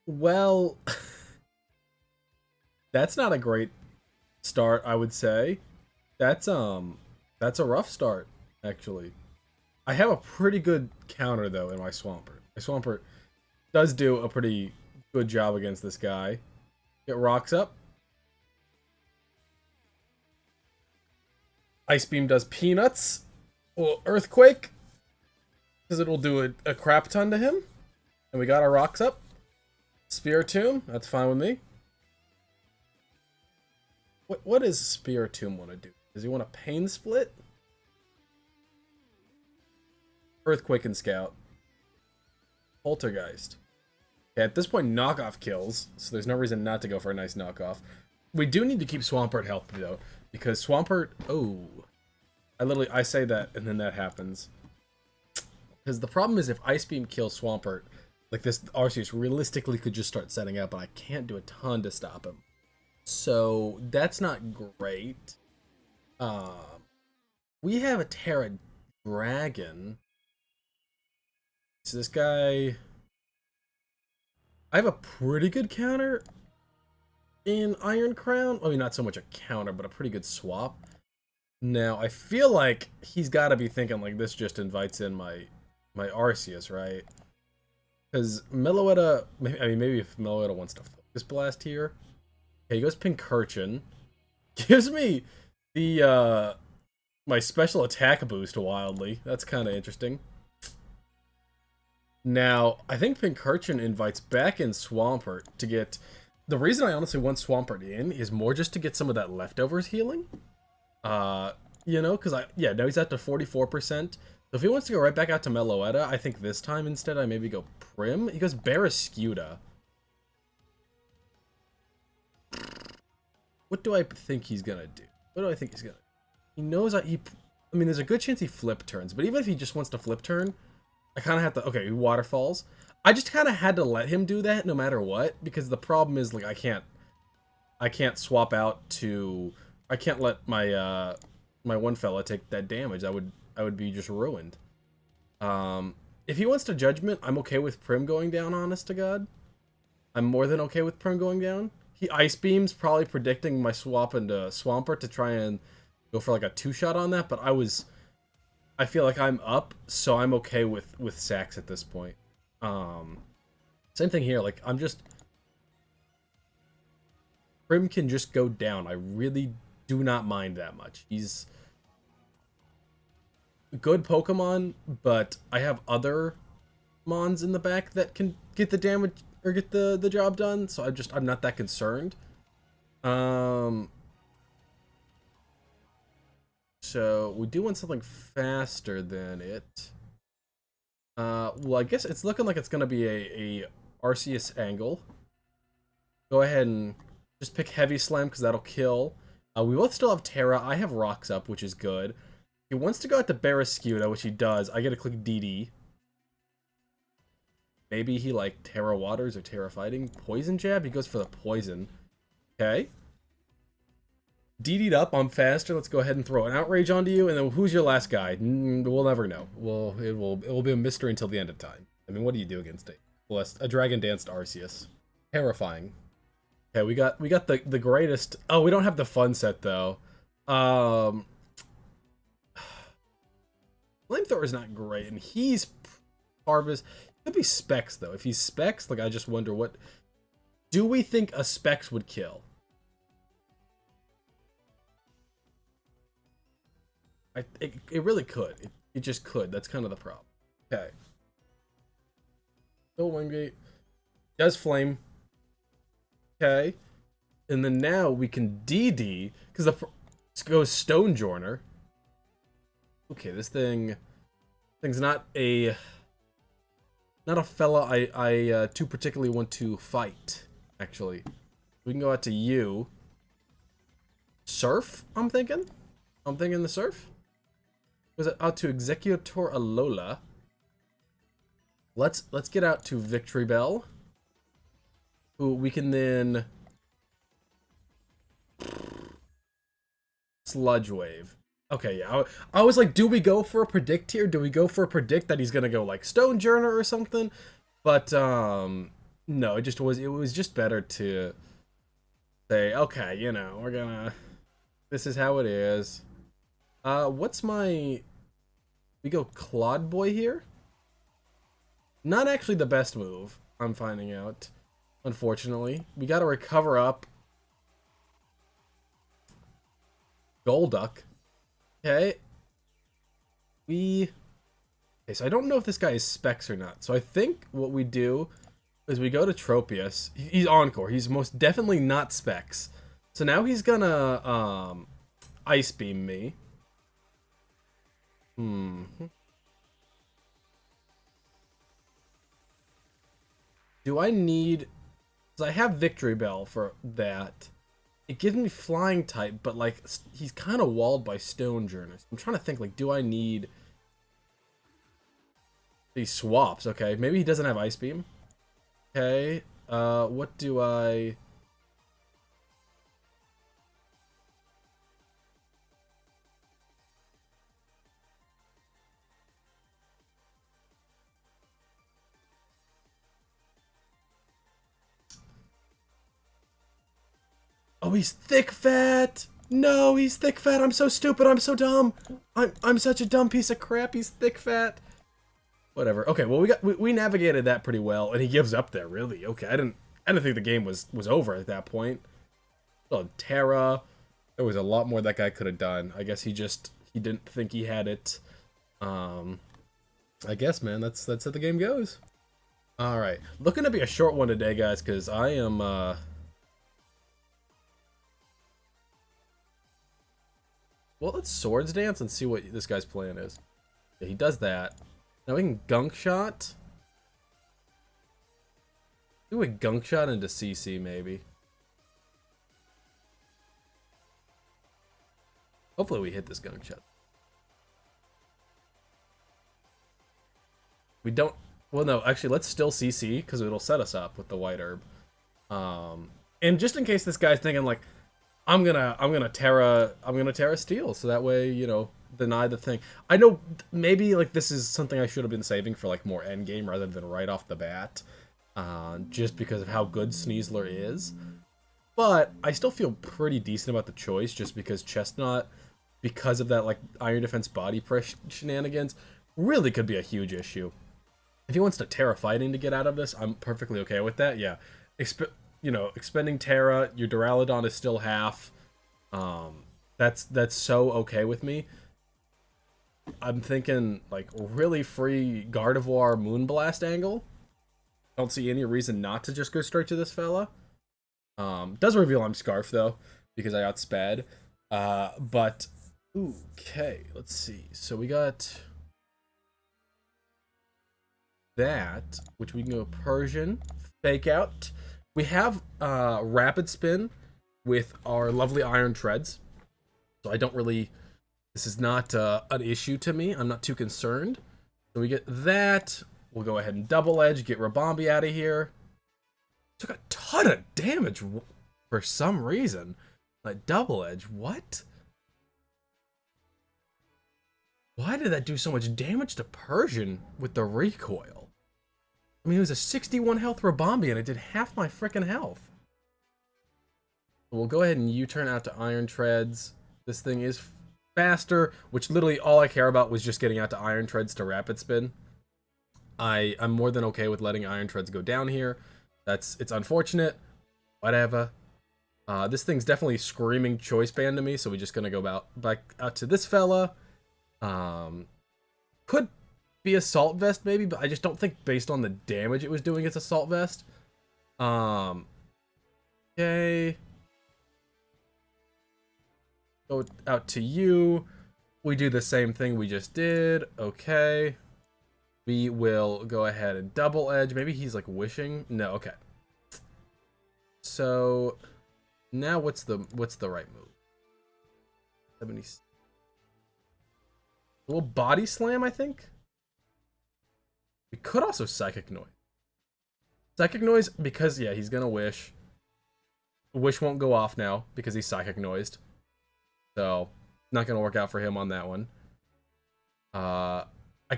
Well, that's not a great start, I would say. That's that's a rough start, actually. I have a pretty good counter though in my Swampert. My Swampert does do a pretty good job against this guy. It rocks up. Ice Beam does peanuts. Well, Earthquake, because it'll do a crap ton to him. And we got our rocks up. Spiritomb, that's fine with me. What does Spiritomb want to do? Does he want a Pain Split? Earthquake and Scout. Poltergeist. Okay, at this point, knockoff kills, so there's no reason not to go for a nice knockoff. We do need to keep Swampert healthy, though, because Swampert... Oh. I say that, and then that happens. Because the problem is, if Ice Beam kills Swampert, like this Arceus realistically could just start setting up, and I can't do a ton to stop him. So, that's not great. We have a Terra Dragon. So this guy... I have a pretty good counter in Iron Crown. I mean, not so much a counter, but a pretty good swap. Now, I feel like he's got to be thinking like this just invites in my Arceus, right? Because Meloetta... I mean, maybe if Meloetta wants to Focus Blast here. Okay, he goes Pincurchin. Gives me the, my special attack boost wildly. That's kind of interesting. Now, I think Pincurchin invites back in Swampert to get... The reason I honestly want Swampert in is more just to get some of that leftovers healing. You know, because now he's at to 44%. So if he wants to go right back out to Meloetta, I think this time instead I maybe go Prim. He goes Barrascuda. What do I think he's gonna do? What do I think he's gonna do? He knows I mean, there's a good chance he flip turns, but even if he just wants to flip turn, I kind of have to... Okay, he waterfalls. I just kind of had to let him do that no matter what, because the problem is, like, I can't swap out to... I can't let my, my one fella take that damage. I would be just ruined. If he wants to Judgment, I'm okay with Prim going down, honest to God. I'm more than okay with Prim going down. He Ice Beams, probably predicting my swap into Swampert to try and go for, like, a two-shot on that, but I feel like I'm up, so I'm okay with sacks at this point. Same thing here. Like, Prim can just go down. I really do not mind that much. He's a good Pokemon, but I have other Mons in the back that can get the damage or get the job done, so I'm not that concerned. So we do want something faster than it. Well, I guess it's looking like it's gonna be a Arceus angle. Go ahead and just pick Heavy Slam because that'll kill. We both still have Terra. I have Rocks up, which is good. He wants to go out to Barrascuda, which he does. I get to click DD. Maybe he like Terra Waters or Terra Fighting. Poison Jab? He goes for the Poison. Okay. DD'd up. I'm faster. Let's go ahead and throw an Outrage onto you. And then who's your last guy? We'll never know. It will be a mystery until the end of time. I mean, what do you do against a Dragon Danced Arceus? Terrifying. Okay, we got the greatest. Oh, we don't have the fun set though. Flamethrower is not great, and he's Harvest. Could be Specs though. If he's Specs, like I just wonder what. Do we think a Specs would kill? It really could. It just could. That's kind of the problem. Okay. Still Wingate. Does Flame. Okay. And then now we can DD, because let's go Stonejourner. Okay, this thing's not a fella I too particularly want to fight, actually. We can go out to you. Surf, I'm thinking the Surf. Was it out to Executor Alola? Let's get out to Victory Bell. Who we can then Sludge Wave. Okay, yeah. I was like, do we go for a predict here? Do we go for a predict that he's gonna go like Stonejourner or something? But no, No, it was just better to say, okay, this is how it is. What's my, we go Claude Boy here? Not actually the best move, I'm finding out. Unfortunately. We gotta recover up. Golduck. Okay. Okay, so I don't know if this guy is Specs or not. So I think what we do is we go to Tropius. He's Encore. He's most definitely not Specs. So now he's gonna Ice Beam me. Do I need... Because I have Victory Bell for that. It gives me Flying type, but like he's kind of walled by Stone Journey. I'm trying to think, like, do I need these swaps? Okay, maybe he doesn't have Ice Beam. Okay, what do I... Oh, he's thick fat. No, he's thick fat. I'm so stupid. I'm so dumb. I'm such a dumb piece of crap. He's thick fat. Whatever. Okay, well we navigated that pretty well, and he gives up there. Really? Okay, I didn't think the game was over at that point. Oh, Terra. There was a lot more that guy could have done. I guess he didn't think he had it. I guess, man, that's how the game goes. All right, looking to be a short one today, guys, because I am well, let's Swords Dance and see what this guy's plan is. Yeah, he does that. Now we can Gunk Shot. Do a Gunk Shot into CC, maybe. Hopefully we hit this Gunk Shot. We don't... Well, no, actually, let's still CC, because it'll set us up with the White Herb. And just in case this guy's thinking, like, I'm gonna Terra Steel, so that way, deny the thing. I know maybe like this is something I should have been saving for like more end game rather than right off the bat, just because of how good Sneasler is. But I still feel pretty decent about the choice, just because Chestnut, because of that like Iron Defense body press shenanigans, really could be a huge issue. If he wants to Terra Fighting to get out of this, I'm perfectly okay with that. Yeah, expending Terra, your Duraludon is still half. That's so okay with me. I'm thinking like really free Gardevoir Moonblast angle. Don't see any reason not to just go straight to this fella. Does reveal I'm Scarf though, because I outsped. But okay, let's see. So we got that, which we can go Persian, Fake Out. We have Rapid Spin with our lovely Iron Treads. So I don't really... This is not an issue to me. I'm not too concerned. So we get that. We'll go ahead and Double Edge, get Rabombi out of here. Took a ton of damage for some reason. Like, Double Edge, what? Why did that do so much damage to Persian with the recoil? I mean, it was a 61 health Rabombi, and it did half my freaking health. We'll go ahead and U-turn out to Iron Treads. This thing is faster, which literally all I care about was just getting out to Iron Treads to Rapid Spin. I'm more than okay with letting Iron Treads go down here. It's unfortunate. Whatever. This thing's definitely screaming Choice Band to me, so we're just gonna go back out to this fella. Could be Assault Vest maybe, but I just don't think based on the damage it was doing it's Assault Vest. Okay. Go out to you. We do the same thing we just did. Okay. We will go ahead and Double Edge. Maybe he's like wishing. No, okay. So now what's the right move? 70. We'll Body Slam, I think. We could also Psychic Noise. Psychic Noise, because, yeah, he's gonna Wish. Wish won't go off now, because he's Psychic Noised. So, not gonna work out for him on that one. I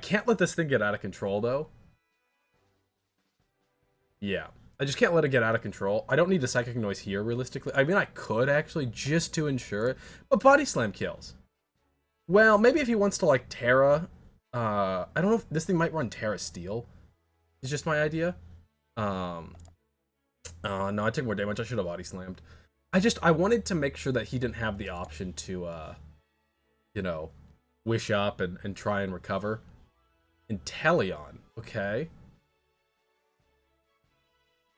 can't let this thing get out of control, though. Yeah. I just can't let it get out of control. I don't need a Psychic Noise here, realistically. I mean, I could, actually, just to ensure it. But Body Slam kills. Well, maybe if he wants to, like, Terra... I don't know if this thing might run Terra Steel. It's just my idea. No, I took more damage. I should have Body Slammed. I wanted to make sure that he didn't have the option to, you know, wish up and try and recover. Inteleon, okay.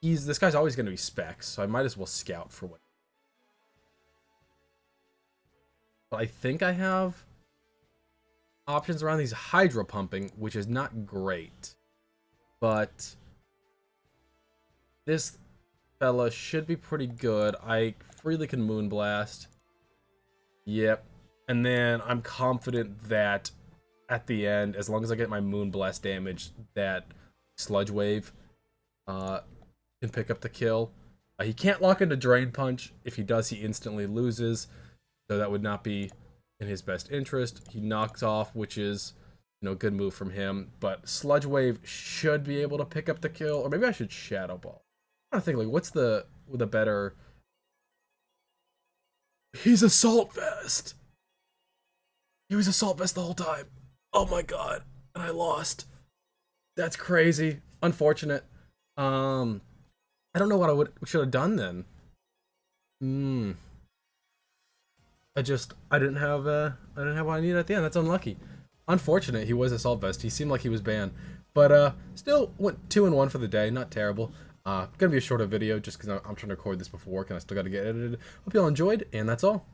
This guy's always going to be Specs, so I might as well scout for what. But I think I have options around these Hydro Pumping, which is not great. But this fella should be pretty good. I freely can Moonblast. Yep. And then I'm confident that at the end, as long as I get my Moonblast damage, that Sludge Wave can pick up the kill. He can't lock into Drain Punch. If he does, he instantly loses. So that would not be in his best interest. He knocks off, which is, you know, a good move from him. But Sludge Wave should be able to pick up the kill. Or maybe I should Shadow Ball. I'm trying to think, like, what's the better... He's Assault Vest! He was Assault Vest the whole time. Oh my god. And I lost. That's crazy. Unfortunate. I don't know what I should have done then. I didn't have what I needed at the end. That's unlucky. Unfortunate. He was Assault Vest. He seemed like he was banned, but still went 2-1 for the day. Not terrible. Gonna be a shorter video just because I'm trying to record this before work and I still got to get edited. Hope y'all enjoyed, and that's all.